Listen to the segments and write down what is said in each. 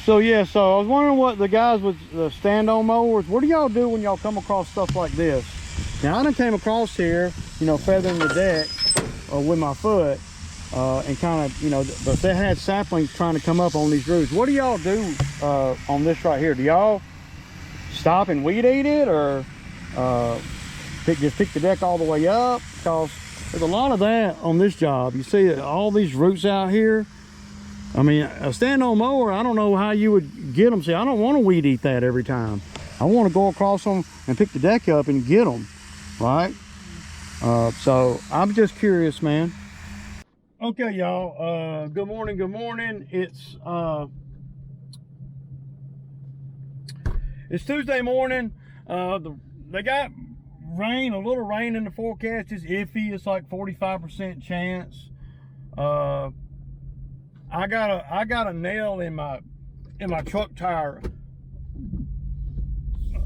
So yeah, so I was wondering what the guys with the stand-on mowers, what do y'all do when y'all come across stuff like this? Now I done came across here, you know, feathering the deck with my foot and kind of, you know, but they had saplings trying to come up on these roots. What do y'all do on this right here? Do y'all stop and weed eat it, or just pick the deck all the way up? Because there's a lot of that on this job. You see all these roots out here. I mean, a stand-on mower, I don't know how you would get them. See, I don't want to weed eat that every time. I want to go across them and pick the deck up and get them, right? So I'm just curious, man. Okay, y'all. Good morning. Good morning. It's Tuesday morning. They got rain, a little rain in the forecast. Is iffy. It's like 45% chance. I got a nail in my truck tire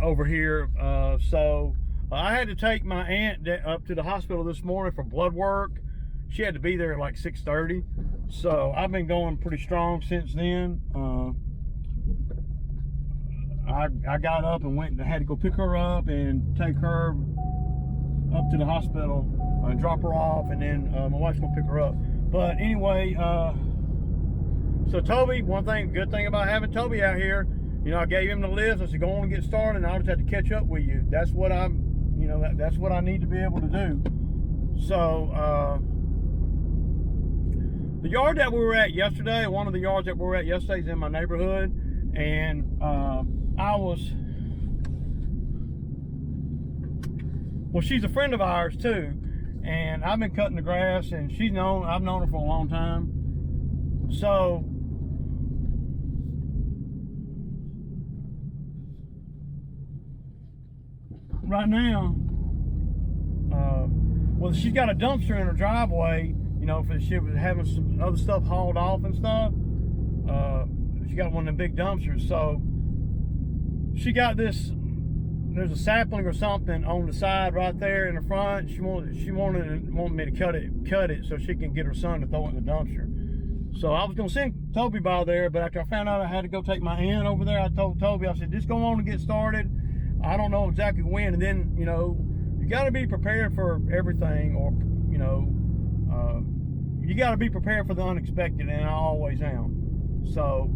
over here, so I had to take my aunt up to the hospital this morning for blood work. She had to be there at like 6:30, so I've been going pretty strong since then. I got up and went and I had to go pick her up and take her up to the hospital and drop her off, and then my wife's gonna pick her up. But anyway, so Toby, good thing about having Toby out here, you know, I gave him the list. I said, go on and get started, and I'll just have to catch up with you. That's what that's what I need to be able to do. So, the yard that we were at yesterday, one of the yards that we were at yesterday is in my neighborhood, and she's a friend of ours too, and I've been cutting the grass, and I've known her for a long time. So right now, well, she's got a dumpster in her driveway, you know, for she was having some other stuff hauled off and stuff. She got one of the big dumpsters, so she got this. There's a sapling or something on the side right there in the front. She wanted me to cut it so she can get her son to throw it in the dumpster. So I was gonna send Toby by there, but after I found out I had to go take my aunt over there, I told Toby, I said, just go on and get started. I don't know exactly when. And then, you know, you got to be prepared for everything, or, you know, you got to be prepared for the unexpected, and I always am. So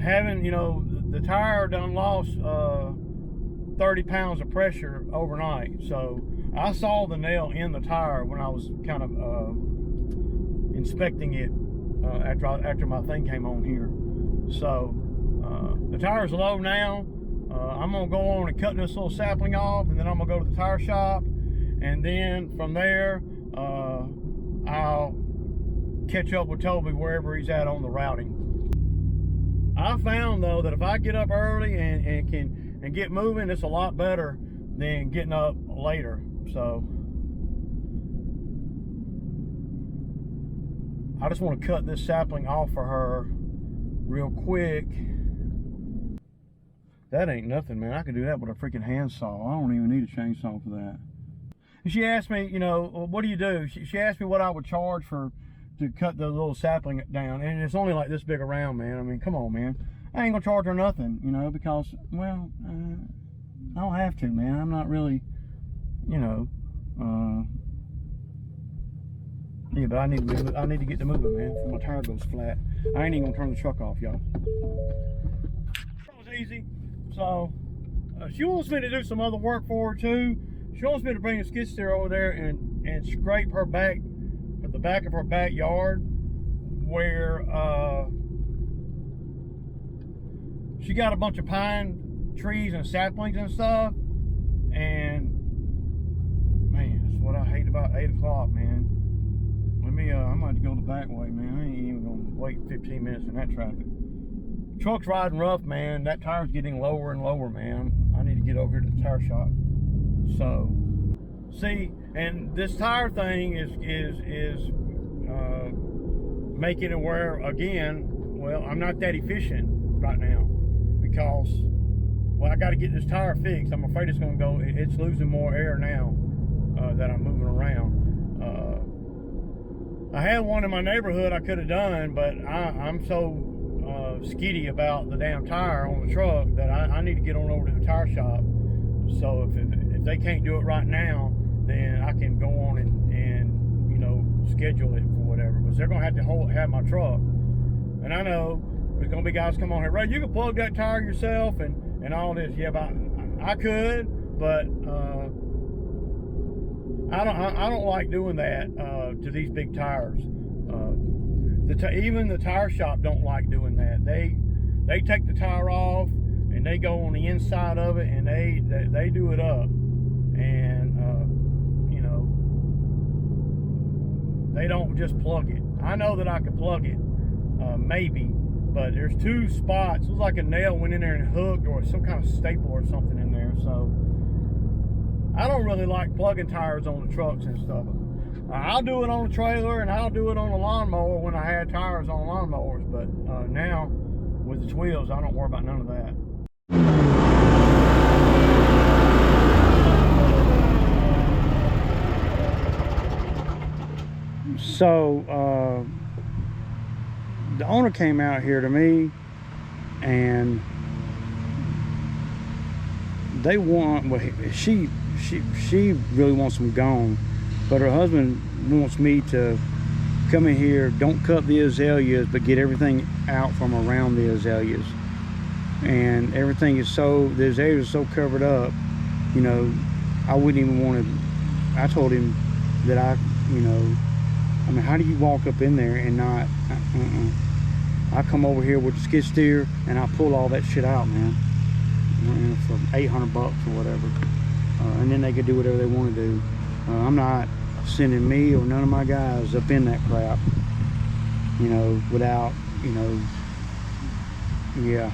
having, you know, the tire done lost 30 pounds of pressure overnight. So I saw the nail in the tire when I was kind of inspecting it after my thing came on here. So the tire's low now. I'm gonna go on and cut this little sapling off, and then I'm gonna go to the tire shop, and then from there I'll catch up with Toby wherever he's at on the routing. I found though that if I get up early and get moving, it's a lot better than getting up later. So I just want to cut this sapling off for her real quick. That ain't nothing, man. I can do that with a freaking handsaw. I don't even need a chainsaw for that. And she asked me, you know, well, what do you do? She asked me what I would charge to cut the little sapling down, and it's only like this big around, man. I mean, come on, man. I ain't gonna charge her nothing, you know, because, well, I don't have to, man. I'm not really, you know, yeah, but I need to get to moving, man, before my tire goes flat. I ain't even gonna turn the truck off, y'all. That was easy. So she wants me to do some other work for her too. She wants me to bring a skid steer over there and scrape her back, at the back of her backyard, where she got a bunch of pine trees and saplings and stuff. And man, that's what I hate about 8 o'clock, man. Let me I'm gonna have to go the back way, man. I ain't even gonna wait 15 minutes in that traffic. Truck's riding rough, man. That tire's getting lower and lower, man. I need to get over here to the tire shop. So see, and this tire thing is making it where, again, well, I'm not that efficient right now, because, well, I got to get this tire fixed. I'm afraid it's going to go, it's losing more air now that I'm moving around. I had one in my neighborhood I could have done, but I'm so skitty about the damn tire on the truck that I need to get on over to the tire shop. So if they can't do it right now, then I can go on and you know, schedule it for whatever. But they're gonna have to have my truck. And I know there's gonna be guys come on here, Ray, you can plug that tire yourself and all this. Yeah, but I could, but I don't like doing that to these big tires. Even the tire shop don't like doing that. They take the tire off and they go on the inside of it and they do it up, and you know, they don't just plug it. I know that I could plug it, maybe, but there's two spots. It was like a nail went in there and hooked, or some kind of staple or something in there. So I don't really like plugging tires on the trucks and stuff. I'll do it on a trailer and I'll do it on a lawnmower when I had tires on lawnmowers, but now with the wheels, I don't worry about none of that. So the owner came out here to me, and they want, well, she really wants them gone, but her husband wants me to come in here, don't cut the azaleas, but get everything out from around the azaleas. And everything is so, the azaleas are so covered up, you know, I wouldn't even want to, I told him that you know, I mean, how do you walk up in there and not, I come over here with the skid steer and I pull all that shit out, man, for $800 or whatever. And then they could do whatever they want to do. I'm not sending me or none of my guys up in that crap, you know, without, you know, yeah.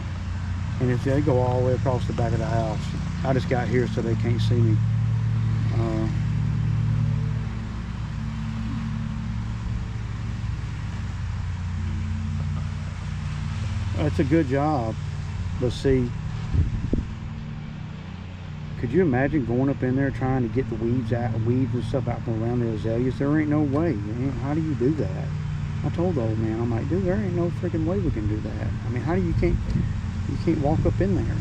And if they go all the way across the back of the house, I just got here so they can't see me. It's a good job, but see, could you imagine going up in there trying to get the weeds and stuff out from around the azaleas? There ain't no way. How do you do that? I told the old man, I'm like, dude, there ain't no freaking way we can do that. I mean, how do you can't walk up in there?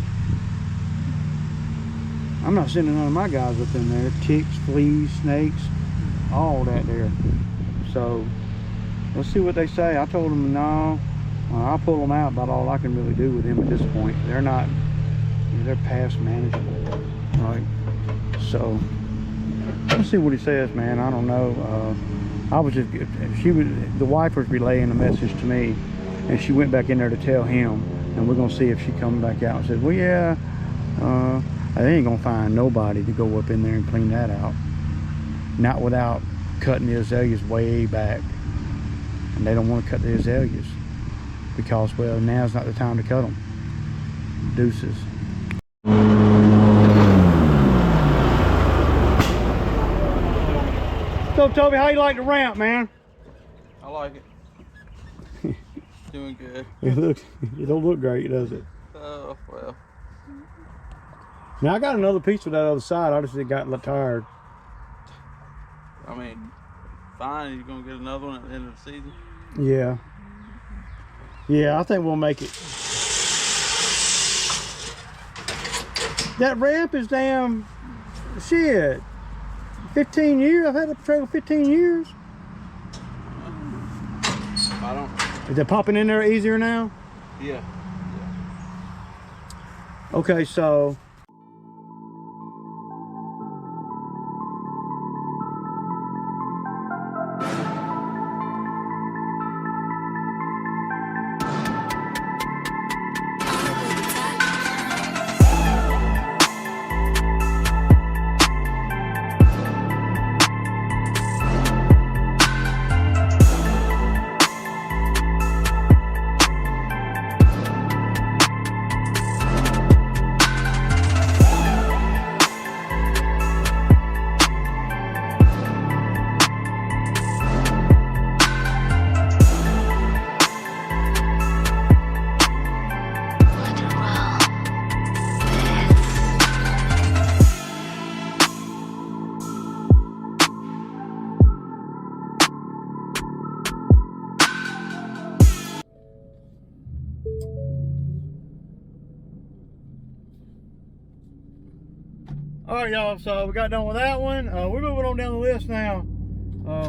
I'm not sending none of my guys up in there. Ticks, fleas, snakes, all that there. So let's see what they say. I told them no. I'll pull them out, about all I can really do with them at this point. They're not, they're past manageable, right? So let's see what he says, man. I don't know. I was just, the wife was relaying a message to me, and she went back in there to tell him, and we're gonna see if she comes back out and says, well, yeah, they ain't gonna find nobody to go up in there and clean that out, not without cutting the azaleas way back. And they don't want to cut the azaleas because, well, now's not the time to cut them. Deuces. So, Toby, how you like the ramp, man? I like it. Doing good. It don't look great, does it? Oh, well. Now, I got another piece of that other side. I just got tired. I mean, fine. You're going to get another one at the end of the season? Yeah. Yeah, I think we'll make it. That ramp is damn shit. 15 years. I've had a trailer 15 years. I don't. Is it popping in there easier now? Yeah. Okay, so All right, y'all. So we got done with that one. We're moving on down the list now.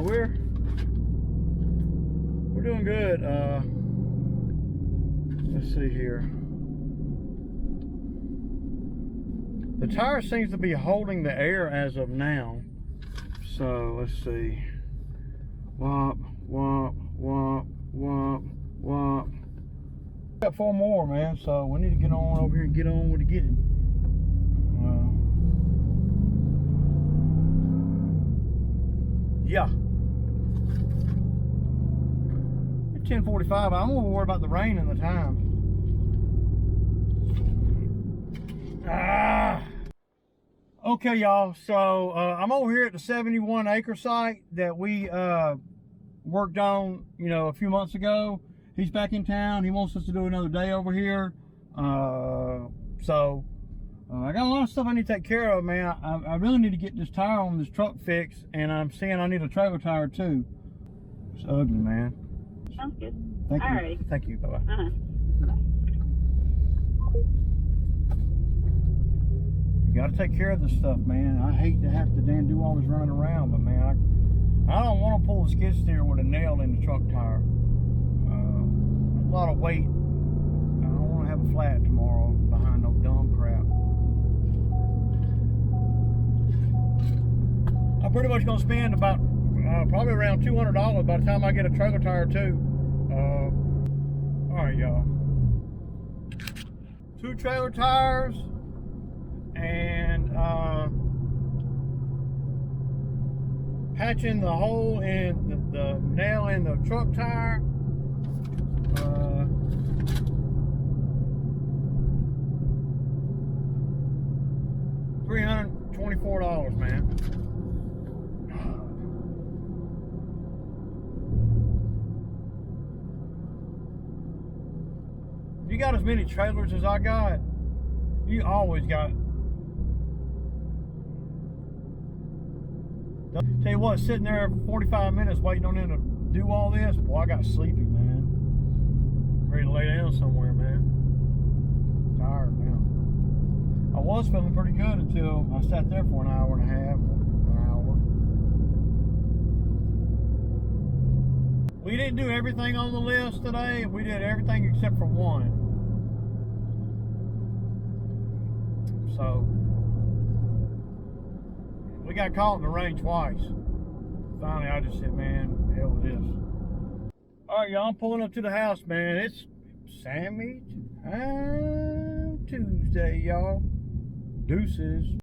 We're doing good. Let's see here. The tire seems to be holding the air as of now. So let's see. Wop, wop, wop, wop, wop. Got 4 more, man. So we need to get on over here and get on with the getting. Yeah. It's 10:45. I'm gonna worry about the rain and the time. Okay, y'all. So I'm over here at the 71-acre site that we worked on, you know, a few months ago. He's back in town. He wants us to do another day over here. I got a lot of stuff I need to take care of, man. I really need to get this tire on this truck fixed, and I'm seeing I need a trailer tire too. It's ugly, man. Sounds good. Thank you. Alrighty. Thank you. Bye-bye. Bye. You got to take care of this stuff, man. I hate to have to do all this running around, but man, I don't want to pull the skid steer with a nail in the truck tire. A lot of weight. I don't want to have a flat tomorrow behind no dumb crap. I'm pretty much gonna spend about probably around $200 by the time I get a trailer tire too. All right, y'all. 2 trailer tires and patching the hole in the nail in the truck tire. $324, man. You got as many trailers as I got. You always got. Tell you what, sitting there for 45 minutes waiting on them to do all this, boy, I got sleepy, man. Ready to lay down somewhere, man. Tired now. I was feeling pretty good until I sat there for an hour and a half, an hour. We didn't do everything on the list today. We did everything except for one. So, we got caught in the rain twice. Finally, I just said, man, hell with this. All right, y'all, I'm pulling up to the house, man. It's Sammy Tuesday, y'all. Deuces.